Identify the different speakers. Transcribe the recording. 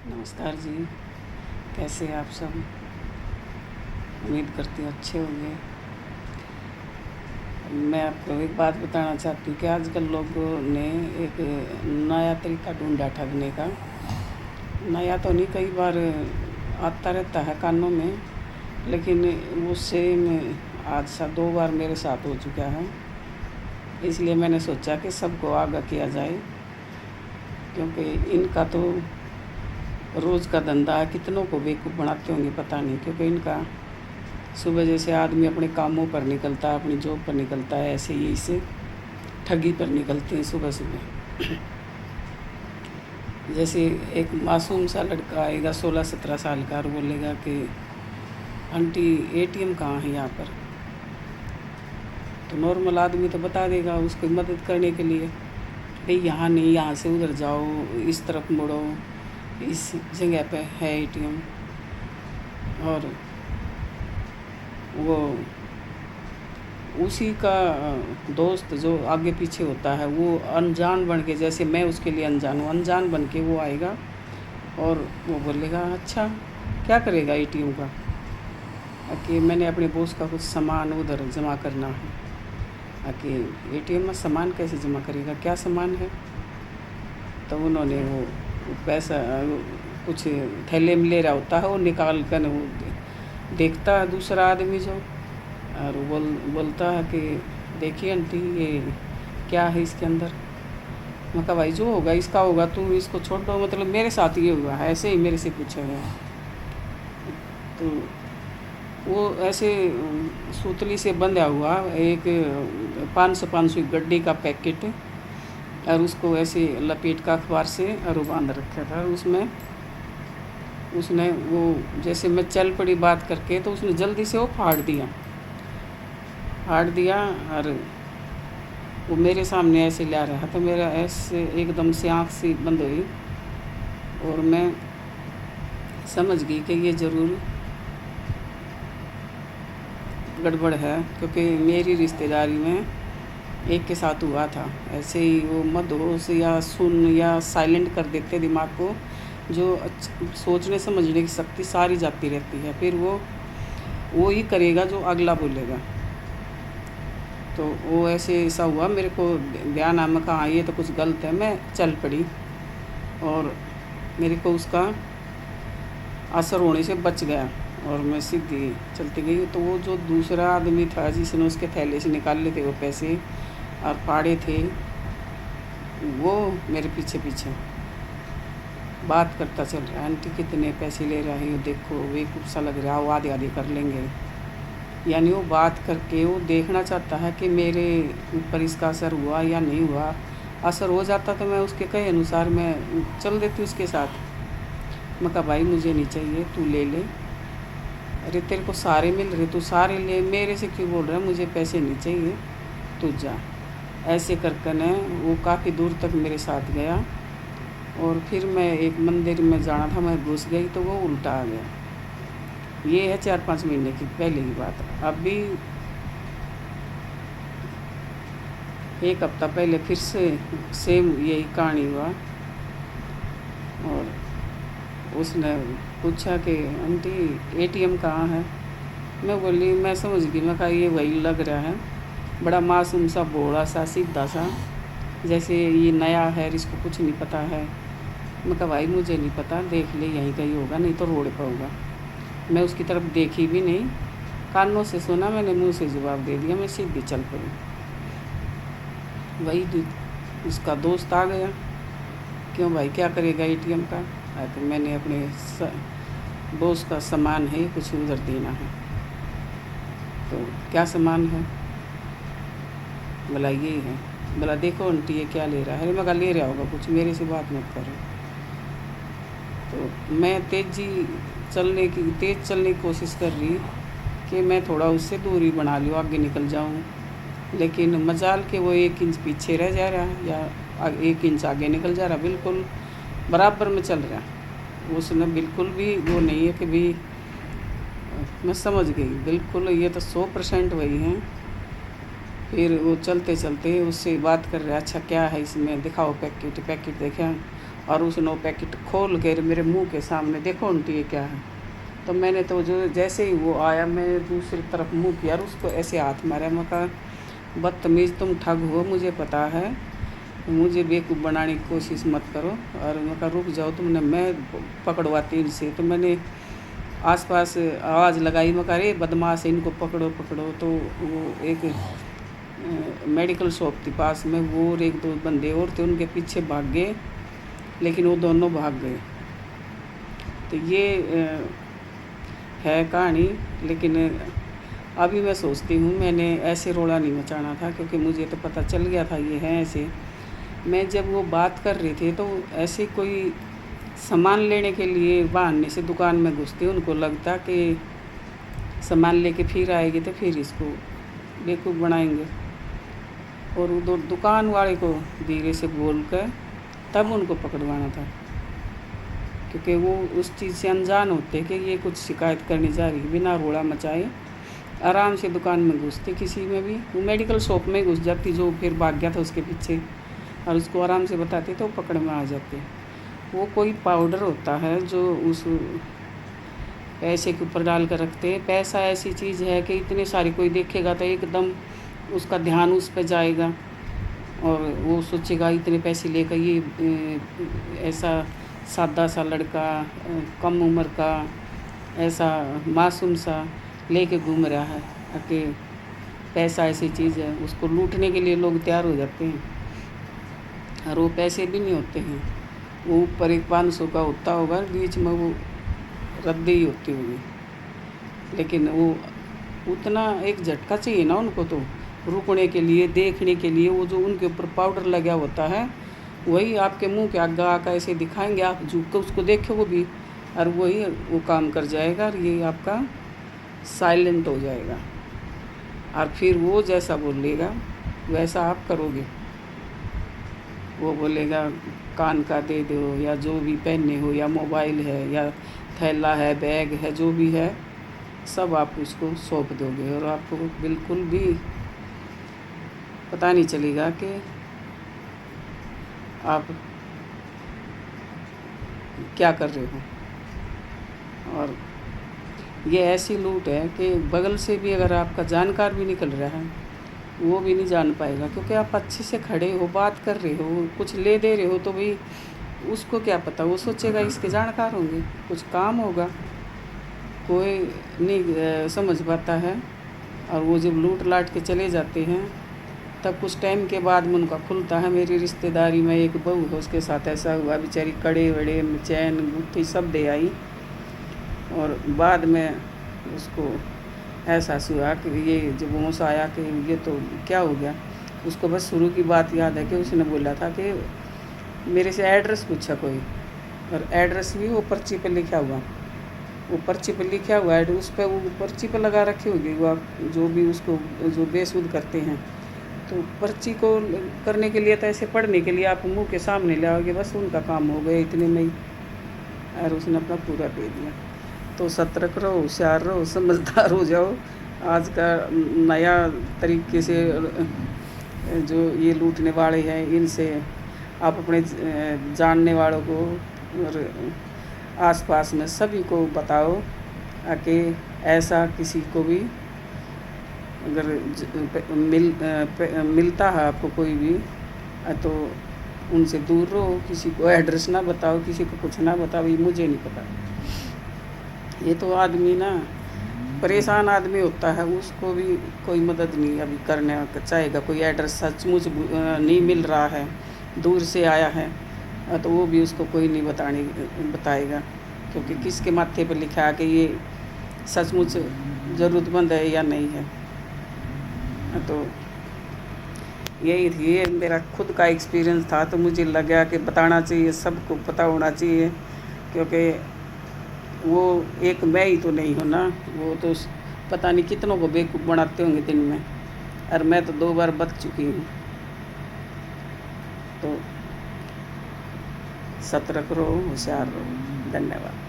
Speaker 1: नमस्कार जी। कैसे हैं आप सब? उम्मीद करती हूँ अच्छे होंगे। मैं आपको एक बात बताना चाहती हूँ कि आजकल लोगों ने एक नया तरीका ढूंढा ठगने का। नया तो नहीं, कई बार आता रहता है कानों में, लेकिन वो सेम हादसा 2 बार मेरे साथ हो चुका है। इसलिए मैंने सोचा कि सबको आगाह किया जाए, क्योंकि इनका तो रोज़ का धंधा है। कितनों को बेवकूफ़ बनाते होंगे पता नहीं, क्योंकि इनका सुबह जैसे आदमी अपने कामों पर निकलता है, अपनी जॉब पर निकलता है, ऐसे ही इसे ठगी पर निकलते हैं सुबह सुबह। जैसे एक मासूम सा लड़का आएगा 16-17 साल का और बोलेगा कि आंटी एटीएम कहाँ है यहाँ पर। तो नॉर्मल आदमी तो बता देगा उसको मदद करने के लिए, भाई यहाँ नहीं, यहाँ से उधर जाओ, इस तरफ मुड़ो, इस जगह पे है एटीएम। और वो उसी का दोस्त जो आगे पीछे होता है वो अनजान बन के, जैसे मैं उसके लिए अनजान हूँ, अनजान बन के वो आएगा और वो बोलेगा अच्छा क्या करेगा एटीएम का, कि मैंने अपने बॉस का कुछ सामान उधर जमा करना है। कि एटीएम में सामान कैसे जमा करेगा, क्या सामान है? तो उन्होंने वो पैसा कुछ थैले में ले रहा होता है, वो निकाल कर वो देखता है दूसरा आदमी जो, और बोलता है कि देखिए आंटी ये क्या है इसके अंदर। मैं कहा भाई जो होगा इसका होगा, तुम इसको छोड़ दो, मतलब मेरे साथ ये हुआ है, ऐसे ही मेरे से पूछा गया। तो वो ऐसे सूतली से बंधा हुआ एक 500 की गड्डी का पैकेट, और उसको ऐसे लपेट का अखबार से और बांध रखा था उसमें। उसने वो जैसे मैं चल पड़ी बात करके, तो उसने जल्दी से वो फाड़ दिया और वो मेरे सामने ऐसे ला रहा था। मेरा ऐसे एकदम से आँख सी बंद हुई और मैं समझ गई कि ये ज़रूर गड़बड़ है, क्योंकि मेरी रिश्तेदारी में एक के साथ हुआ था ऐसे ही। वो मदहोश या सुन या साइलेंट कर देते दिमाग को, जो सोचने समझने की शक्ति सारी जाती रहती है, फिर वो ही करेगा जो अगला बोलेगा। तो वो ऐसा हुआ, मेरे को ध्यान आया, मैं कहा हाँ ये तो कुछ गलत है। मैं चल पड़ी और मेरे को उसका असर होने से बच गया और मैं सीधी चलती गई। तो वो जो दूसरा आदमी था जिसने उसके थैले से निकाले थे वो पैसे और फाड़े थे, वो मेरे पीछे पीछे बात करता चल रहा है, आंटी कितने पैसे ले रहे हो, देखो बेवकूफ़ सा लग रहा है, वो आधे आधे कर लेंगे। यानी वो बात करके वो देखना चाहता है कि मेरे ऊपर इसका असर हुआ या नहीं हुआ। असर हो जाता तो मैं उसके कहे अनुसार मैं चल देती उसके साथ। मैं कहा भाई मुझे नहीं चाहिए, तू ले ले। अरे तेरे को सारे मिल रहे, तू सारे ले, मेरे से क्यों बोल रहा है, मुझे पैसे नहीं चाहिए, तू जा। ऐसे कर ने वो काफ़ी दूर तक मेरे साथ गया और फिर मैं एक मंदिर में जाना था, मैं घुस गई तो वो उल्टा आ गया। ये है 4-5 महीने की पहले की बात। अभी 1 हफ्ता पहले फिर से सेम यही कहानी हुआ और उसने पूछा कि आंटी एटीएम कहाँ है। मैं बोली, मैं समझ गई, मैं कहा ये वही लग रहा है, बड़ा मासूम सा, भोला सा, सीधा सा, जैसे ये नया है, इसको कुछ नहीं पता है। मैं कहा भाई मुझे नहीं पता, देख ले यहीं कहीं होगा, नहीं तो रोड पर होगा। मैं उसकी तरफ देखी भी नहीं, कानों से सुना, मैंने मुंह से जवाब दे दिया, मैं सीधी चल पड़ी। वही उसका दोस्त आ गया, क्यों भाई क्या करेगा एटीएम का? तो मैंने अपने बॉस का सामान है कुछ उधर देना है। तो क्या सामान है? बोला ये है। बोला देखो आंटी ये क्या ले रहा है। मैं कहा ले रहा होगा कुछ, मेरे से बात मत करो। तो मैं तेज़ चलने की कोशिश कर रही कि मैं थोड़ा उससे दूरी बना लूँ, आगे निकल जाऊँ, लेकिन मजाल के वो 1 इंच पीछे रह जा रहा है या 1 इंच आगे निकल जा रहा, बिल्कुल बराबर में चल रहा। उसने बिल्कुल भी वो नहीं है कि भी, मैं समझ गई बिल्कुल ये तो 100% वही है। फिर वो चलते चलते उससे बात कर रहा, अच्छा क्या है इसमें, दिखाओ पैकेट देखा। और उसने वो पैकेट खोल कर मेरे मुंह के सामने, देखो आंटी ये क्या है। तो मैंने तो जो जैसे ही वो आया मैंने दूसरी तरफ मुंह किया और उसको ऐसे हाथ मारा। मैं कहा बदतमीज़ तुम ठग हो, मुझे पता है, मुझे बेवकूफ़ बनाने की कोशिश मत करो। और मैं कहा रुक जाओ तुमने, मैं पकड़वाती इनसे। तो मैंने आसपास आवाज़ लगाई, मैं कहा अरे बदमाश इनको पकड़ो पकड़ो। तो वो एक मेडिकल शॉप थी पास में, वो और एक दो बंदे और थे, उनके पीछे भाग गए, लेकिन वो दोनों भाग गए। तो ये है कहानी। लेकिन अभी मैं सोचती हूँ मैंने ऐसे रोड़ा नहीं मचाना था, क्योंकि मुझे तो पता चल गया था ये है ऐसे। मैं जब वो बात कर रही थी तो ऐसे कोई सामान लेने के लिए बहाने से दुकान में घुसते, उनको लगता कि सामान लेके फिर आएगी तो फिर इसको बेवकूफ़ बनाएंगे। और उधर दुकान वाले को धीरे से बोल कर तब उनको पकड़वाना था, क्योंकि वो उस चीज़ से अनजान होते कि ये कुछ शिकायत करने जा रही। बिना रोड़ा मचाए आराम से दुकान में घुसते, किसी में भी वो मेडिकल शॉप में घुस जाती जो फिर भाग गया था उसके पीछे, और उसको आराम से बताते तो पकड़ में आ जाते। वो कोई पाउडर होता है जो उस पैसे के ऊपर डाल कर रखते हैं। पैसा ऐसी चीज़ है कि इतने सारी कोई देखेगा तो एकदम उसका ध्यान उस पर जाएगा और वो सोचेगा इतने पैसे लेकर ये ऐसा सादा सा लड़का, कम उम्र का, ऐसा मासूम सा लेके घूम रहा है। कि पैसा ऐसी चीज़ है, उसको लूटने के लिए लोग तैयार हो जाते हैं। और वो पैसे भी नहीं होते हैं, वो ऊपर एक 500 का होता होगा, बीच में वो रद्दी ही होती होगी। लेकिन वो उतना एक झटका चाहिए ना उनको, तो रुकने के लिए, देखने के लिए। वो जो उनके ऊपर पाउडर लगा होता है वही आपके मुंह के आगे आकर ऐसे दिखाएंगे, आप झुक कर उसको देखो भी, और वही वो काम कर जाएगा और ये आपका साइलेंट हो जाएगा। और फिर वो जैसा बोलेगा वैसा आप करोगे। वो बोलेगा कान का दे दो, या जो भी पहनने हो, या मोबाइल है, या थैला है, बैग है, जो भी है सब आप उसको सौंप दोगे, और आपको बिल्कुल भी पता नहीं चलेगा कि आप क्या कर रहे हो। और ये ऐसी लूट है कि बगल से भी अगर आपका जानकार भी निकल रहा है वो भी नहीं जान पाएगा, क्योंकि आप अच्छे से खड़े हो, बात कर रहे हो, कुछ ले दे रहे हो, तो भाई उसको क्या पता, वो सोचेगा इसके जानकार होंगे, कुछ काम होगा, कोई नहीं समझ पाता है। और वो जब लूट लाट के चले जाते हैं तब कुछ टाइम के बाद में उनका खुलता है। मेरी रिश्तेदारी में एक बहू है, उसके साथ ऐसा हुआ, बेचारी कड़े वड़े चैन गुत्थी सब दे आई, और बाद में उसको एहसास हुआ कि ये जब होश आया कि ये तो क्या हो गया। उसको बस शुरू की बात याद है कि उसने बोला था कि मेरे से एड्रेस पूछा कोई, और एड्रेस भी वो पर्ची पर लिखा हुआ, वो पर्ची पर लिखा हुआ है, उस पर वो पर्ची पर लगा रखी होगी वो जो भी उसको जो बेसुध करते हैं। तो पर्ची को करने के लिए तो ऐसे पढ़ने के लिए आप मुंह के सामने ले आओगे, बस उनका काम हो गया इतने में ही, और उसने अपना पूरा दे दिया। तो सतर्क रहो, होशियार रहो, समझदार हो जाओ। आज का नया तरीके से जो ये लूटने वाले हैं इनसे आप अपने जानने वालों को और आसपास में सभी को बताओ कि ऐसा किसी को भी अगर मिलता है आपको कोई भी, तो उनसे दूर रहो। किसी को एड्रेस ना बताओ, किसी को कुछ ना बताओ, ये मुझे नहीं पता। ये तो आदमी ना परेशान आदमी होता है, उसको भी कोई मदद नहीं अभी करने चाहेगा। कोई एड्रेस सचमुच नहीं मिल रहा है, दूर से आया है, तो वो भी उसको कोई नहीं बताएगा, क्योंकि किसके माथे पर लिखा है कि ये सचमुच ज़रूरतमंद है या नहीं है। तो यही थी, ये मेरा खुद का एक्सपीरियंस था, तो मुझे लगा कि बताना चाहिए, सबको पता होना चाहिए, क्योंकि वो एक मैं ही तो नहीं हूँ ना, वो तो पता नहीं कितनों को बेवकूफ़ बनाते होंगे दिन में, और मैं तो 2 बार बच चुकी हूँ। तो सतर्क रहो, होशियार रहो। धन्यवाद।